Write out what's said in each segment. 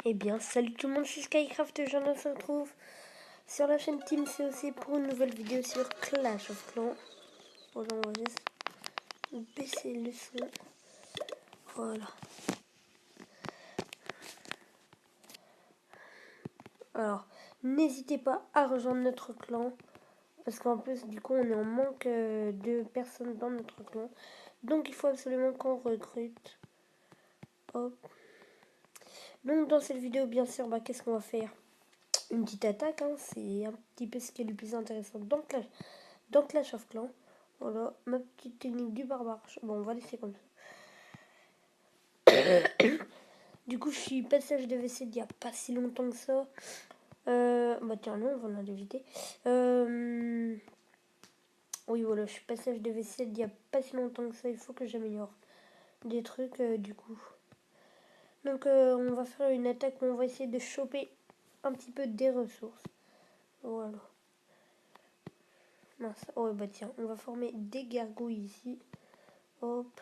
Eh bien, salut tout le monde, c'est Skycraft, je on se retrouve sur la chaîne Team COC pour une nouvelle vidéo sur Clash of Clans. Voilà, on va juste baisser le son. Voilà. Alors, n'hésitez pas à rejoindre notre clan, parce qu'en plus, du coup, on est en manque de personnes dans notre clan. Donc, il faut absolument qu'on recrute. Hop. Donc, dans cette vidéo, bien sûr, qu'est-ce qu'on va faire? Une petite attaque, hein, c'est un petit peu ce qui est le plus intéressant dans Clash of Clans. Voilà, ma petite technique du barbare. Bon, on va laisser comme ça. Du coup, je suis passage de WC il n'y a pas si longtemps que ça. Bah tiens, non, on va l'éviter. Oui, voilà, je suis passage de WC il n'y a pas si longtemps que ça. Il faut que j'améliore des trucs, du coup. Donc, on va faire une attaque où on va essayer de choper un petit peu des ressources. Voilà. Mince. Oh, bah tiens, on va former des gargouilles ici. Hop.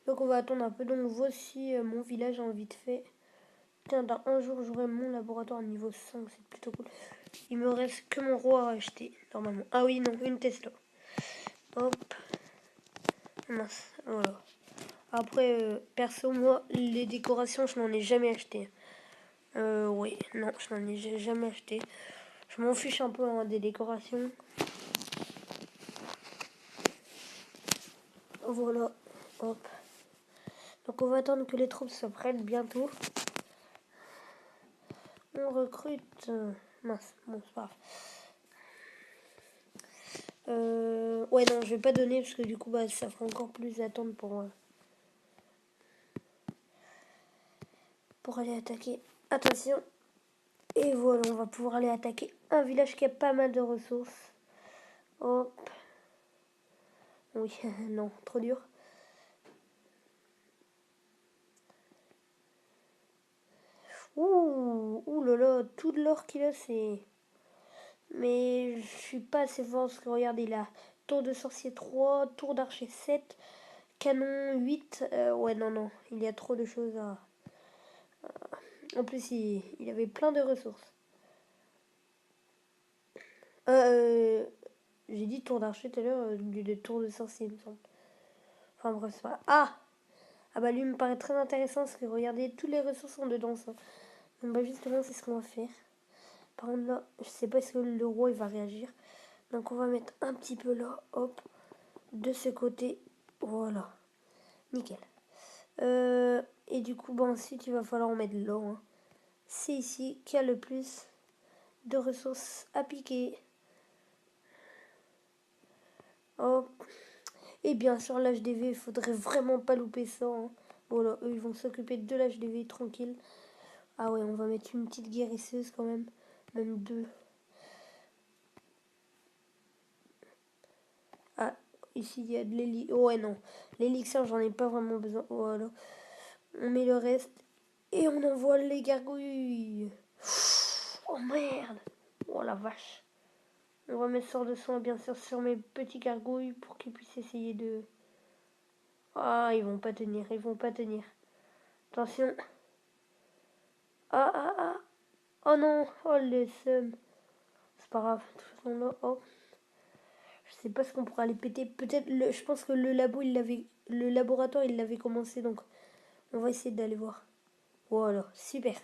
Donc on va attendre un peu. Donc voici mon village en vite fait. Tiens, dans un jour j'aurai mon laboratoire niveau 5, c'est plutôt cool. Il me reste que mon roi à acheter normalement. Ah oui, non, une Tesla. Hop. Mince, voilà. Après, perso, moi, les décorations, je n'en ai jamais acheté. Oui, non, je n'en ai jamais acheté. Je m'en fiche un peu des décorations. Voilà, hop. Donc on va attendre que les troupes soient prêtes bientôt. On recrute... mince, bon, c'est pas grave. Ouais, non, je vais pas donner parce que du coup, ça fera encore plus attendre pour aller attaquer. Attention. Et voilà, on va pouvoir aller attaquer un village qui a pas mal de ressources. Hop. Oui, non, trop dur. Ouh là là, tout de l'or qu'il a, c'est... Mais je suis pas assez fort parce que regardez là. Tour de sorcier 3, tour d'archer 7, canon 8. Ouais, non, non, il y a trop de choses à... En plus, il avait plein de ressources. J'ai dit tour d'archer tout à l'heure, au lieu de tour de sorcier, il me semble. Enfin bref, c'est pas... Ah bah lui me paraît très intéressant parce que regardez, toutes les ressources sont dedans, ça. Donc bah justement, c'est ce qu'on va faire. Par contre là, je sais pas si le roi il va réagir. Donc on va mettre un petit peu là, hop, de ce côté. Voilà, nickel. Et du coup, ensuite il va falloir en mettre là. Hein. C'est ici qu'il y a le plus de ressources à piquer. Hop. Et bien sûr, l'HDV, il faudrait vraiment pas louper ça. Hein. Voilà, eux, ils vont s'occuper de l'HDV tranquille. Ah ouais, on va mettre une petite guérisseuse quand même. Même deux. Ah, ici, il y a de l'élixir. Oh ouais, non. L'élixir, j'en ai pas vraiment besoin. Voilà. On met le reste. Et on envoie les gargouilles. Oh merde. Oh la vache. On va mettre sort de soin, bien sûr, sur mes petits gargouilles pour qu'ils puissent essayer de... Ah, ils vont pas tenir, ils vont pas tenir. Attention. Ah. Oh non, oh le seum. C'est pas grave, de toute façon là, oh. Je sais pas ce qu'on pourra les péter. Peut-être, je pense que le laboratoire, il l'avait commencé, donc on va essayer d'aller voir. Voilà, super.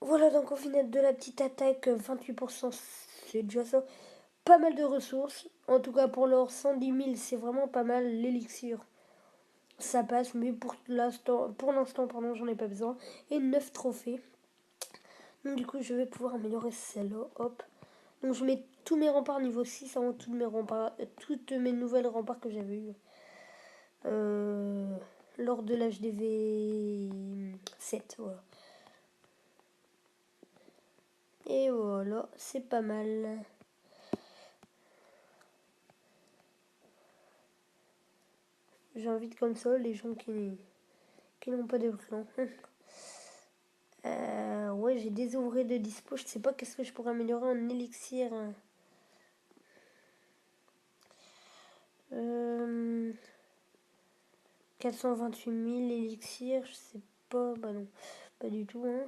Voilà, donc au final de la petite attaque, 28%, c'est déjà ça. Pas mal de ressources. En tout cas, pour l'or, 110 000, c'est vraiment pas mal. L'élixir, ça passe, mais pour l'instant, pardon, j'en ai pas besoin. Et 9 trophées. Donc du coup, je vais pouvoir améliorer celle-là. Hop. Donc je mets tous mes remparts niveau 6 avant toutes mes nouvelles remparts que j'avais eues lors de l'HDV 7. Voilà. Et voilà, c'est pas mal. J'invite comme ça les gens qui n'ont pas de clan. Ouais, j'ai des ouvriers de dispo. Je sais pas qu'est-ce que je pourrais améliorer en élixir. 428 000 élixirs, je sais pas, bah non, pas du tout, hein.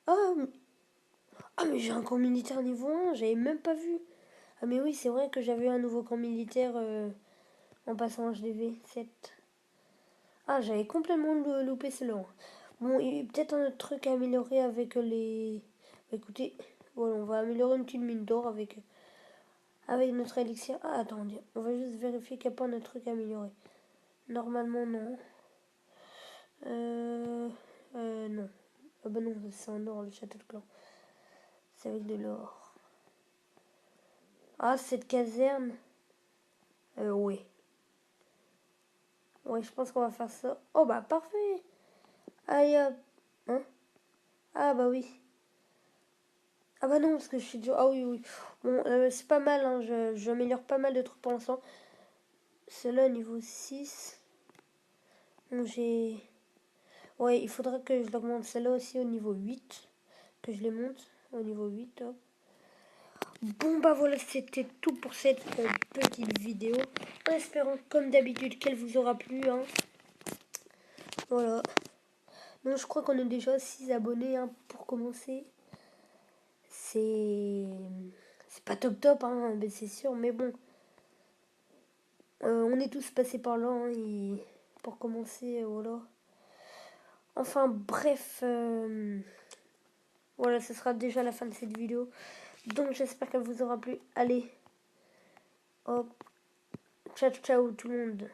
Ah, mais j'ai un camp militaire niveau 1, j'avais même pas vu. Ah mais oui, c'est vrai que j'avais un nouveau camp militaire en passant HDV 7. Ah, j'avais complètement loupé cela. Bon, il y a peut-être un autre truc à améliorer avec les... Bah, écoutez, voilà, on va améliorer une petite mine d'or avec notre élixir. Ah, attendez, on va juste vérifier qu'il n'y a pas un autre truc à améliorer. Normalement, non. Non. Ah bah non, c'est en or, le château de clan. C'est avec de l'or. Ah, cette caserne. Oui. Ouais, je pense qu'on va faire ça. Oh bah parfait. Allez hop. Hein? Ah bah oui. Ah bah non, parce que je suis déjà... Ah oui, oui. Bon, c'est pas mal, hein. J'améliore pas mal de trucs pour l'instant. Celle-là, niveau 6. Donc j'ai... Ouais, il faudra que je l'augmente celle-là aussi au niveau 8. Que je les monte au niveau 8. Hop. Bon bah voilà, c'était tout pour cette petite vidéo. En espérant comme d'habitude qu'elle vous aura plu, hein. Voilà. Donc je crois qu'on est déjà 6 abonnés, hein, pour commencer. C'est pas top top, hein, ben c'est sûr, mais bon. On est tous passés par là, hein, pour commencer, voilà. Enfin bref, voilà, ce sera déjà la fin de cette vidéo. Donc j'espère qu'elle vous aura plu. Allez, hop, ciao ciao tout le monde.